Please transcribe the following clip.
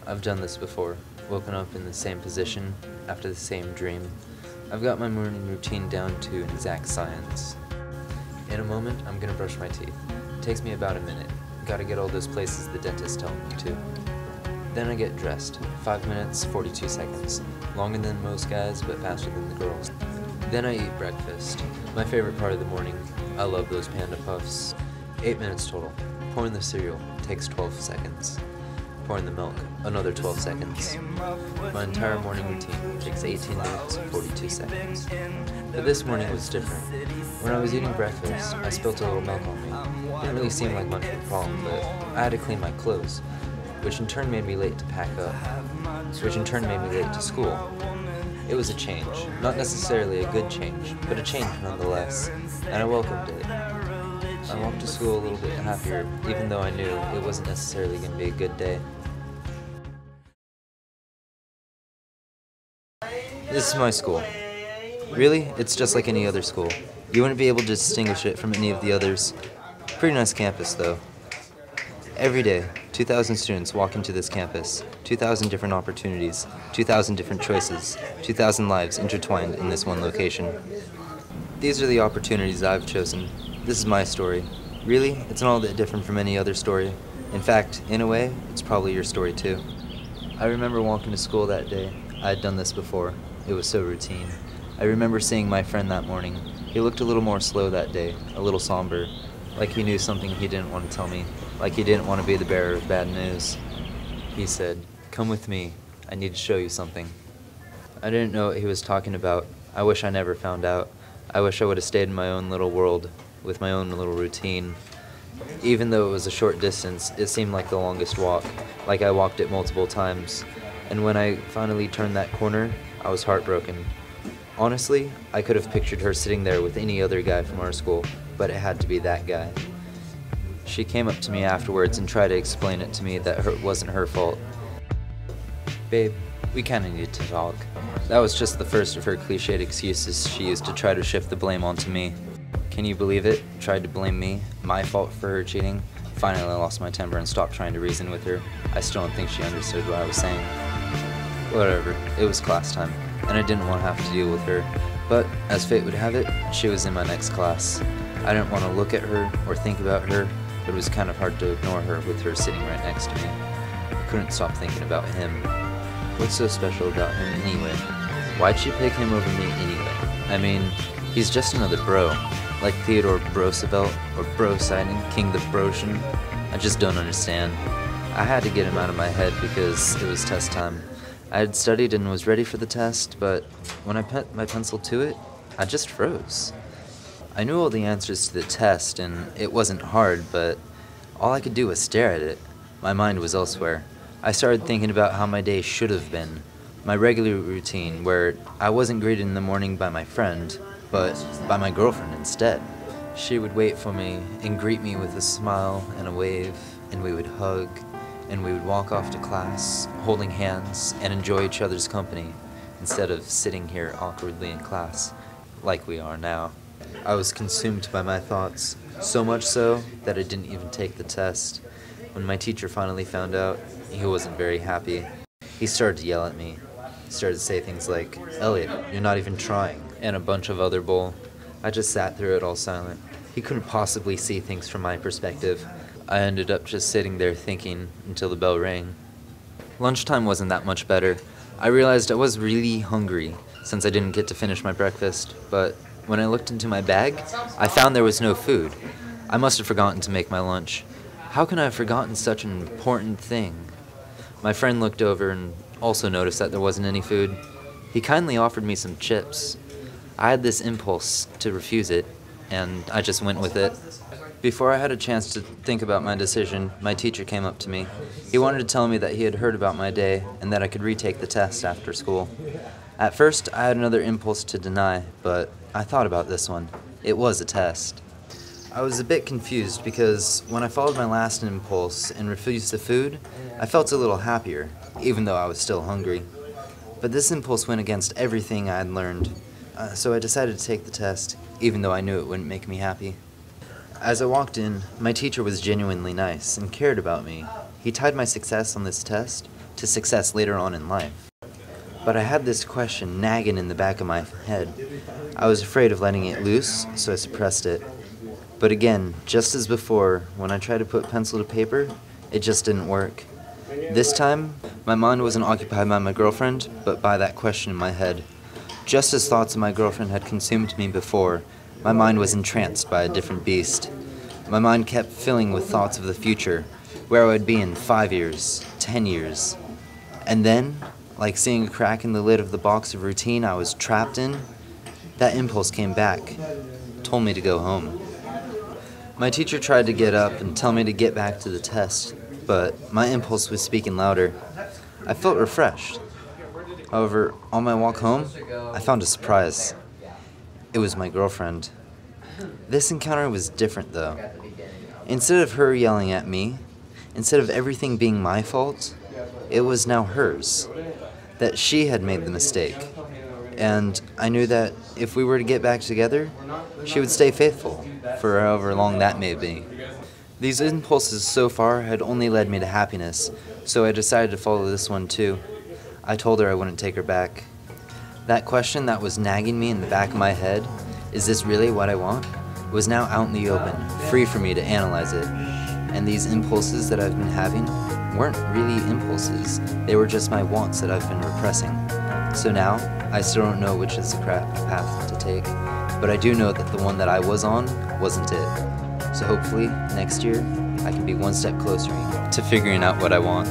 I've done this before, woken up in the same position, after the same dream. I've got my morning routine down to an exact science. In a moment, I'm gonna brush my teeth. It takes me about a minute. Gotta get all those places the dentist tells me to. Then I get dressed. 5 minutes, 42 seconds. Longer than most guys, but faster than the girls. Then I eat breakfast. My favorite part of the morning. I love those Panda Puffs. 8 minutes total. Pour in the cereal. Takes 12 seconds. Pour in the milk. Another 12 seconds. My entire morning routine takes 18 minutes, 42 seconds. But this morning was different. When I was eating breakfast, I spilled a little milk on me. It didn't really seem like much of a problem, but I had to clean my clothes, which in turn made me late to pack up, which in turn made me late to school. It was a change. Not necessarily a good change, but a change nonetheless, and I welcomed it. I walked to school a little bit happier, even though I knew it wasn't necessarily going to be a good day. This is my school. Really, it's just like any other school. You wouldn't be able to distinguish it from any of the others. Pretty nice campus, though. Every day, 2,000 students walk into this campus, 2,000 different opportunities, 2,000 different choices, 2,000 lives intertwined in this one location. These are the opportunities I've chosen. This is my story. Really, it's not all that different from any other story. In fact, in a way, it's probably your story too. I remember walking to school that day. I had done this before. It was so routine. I remember seeing my friend that morning. He looked a little more slow that day, a little somber, like he knew something he didn't want to tell me, like he didn't want to be the bearer of bad news. He said, "Come with me. I need to show you something." I didn't know what he was talking about. I wish I never found out. I wish I would have stayed in my own little world, with my own little routine. Even though it was a short distance, it seemed like the longest walk, like I walked it multiple times. And when I finally turned that corner, I was heartbroken. Honestly, I could have pictured her sitting there with any other guy from our school, but it had to be that guy. She came up to me afterwards and tried to explain it to me that it wasn't her fault. "Babe, we kinda need to talk." That was just the first of her cliched excuses she used to try to shift the blame onto me. Can you believe it? Tried to blame me, my fault for her cheating. Finally, I lost my temper and stopped trying to reason with her. I still don't think she understood what I was saying. Whatever, it was class time, and I didn't want to have to deal with her. But, as fate would have it, she was in my next class. I didn't want to look at her or think about her, but it was kind of hard to ignore her with her sitting right next to me. I couldn't stop thinking about him. What's so special about him anyway? Why'd she pick him over me anyway? I mean, he's just another bro, like Theodore Roosevelt or Bro-Sidon, King the Brosian. I just don't understand. I had to get him out of my head because it was test time. I had studied and was ready for the test, but when I put my pencil to it, I just froze. I knew all the answers to the test, and it wasn't hard, but all I could do was stare at it. My mind was elsewhere. I started thinking about how my day should have been. My regular routine, where I wasn't greeted in the morning by my friend, but by my girlfriend instead. She would wait for me and greet me with a smile and a wave, and we would hug, and we would walk off to class, holding hands, and enjoy each other's company, instead of sitting here awkwardly in class, like we are now. I was consumed by my thoughts, so much so that I didn't even take the test. When my teacher finally found out, he wasn't very happy. He started to yell at me. He started to say things like, "Elliot, you're not even trying," and a bunch of other bull. I just sat through it all silent. He couldn't possibly see things from my perspective. I ended up just sitting there thinking until the bell rang. Lunchtime wasn't that much better. I realized I was really hungry since I didn't get to finish my breakfast, but when I looked into my bag, I found there was no food. I must have forgotten to make my lunch. How can I have forgotten such an important thing? My friend looked over and also noticed that there wasn't any food. He kindly offered me some chips. I had this impulse to refuse it, and I just went with it. Before I had a chance to think about my decision, my teacher came up to me. He wanted to tell me that he had heard about my day and that I could retake the test after school. At first, I had another impulse to deny, but I thought about this one. It was a test. I was a bit confused because when I followed my last impulse and refused the food, I felt a little happier, even though I was still hungry. But this impulse went against everything I had learned, so I decided to take the test, even though I knew it wouldn't make me happy. As I walked in, my teacher was genuinely nice and cared about me. He tied my success on this test to success later on in life. But I had this question nagging in the back of my head. I was afraid of letting it loose, so I suppressed it. But again, just as before, when I tried to put pencil to paper, it just didn't work. This time, my mind wasn't occupied by my girlfriend, but by that question in my head. Just as thoughts of my girlfriend had consumed me before, my mind was entranced by a different beast. My mind kept filling with thoughts of the future, where I would be in 5 years, 10 years. And then, like seeing a crack in the lid of the box of routine I was trapped in, that impulse came back, told me to go home. My teacher tried to get up and tell me to get back to the test, but my impulse was speaking louder. I felt refreshed. However, on my walk home, I found a surprise. It was my girlfriend. This encounter was different, though. Instead of her yelling at me, instead of everything being my fault, it was now hers. That she had made the mistake. And I knew that if we were to get back together, she would stay faithful, for however long that may be. These impulses so far had only led me to happiness, so I decided to follow this one too. I told her I wouldn't take her back. That question that was nagging me in the back of my head, is this really what I want, was now out in the open, free for me to analyze it. And these impulses that I've been having weren't really impulses, they were just my wants that I've been repressing. So now, I still don't know which is the correct path to take, but I do know that the one that I was on wasn't it. So hopefully, next year, I can be one step closer to figuring out what I want.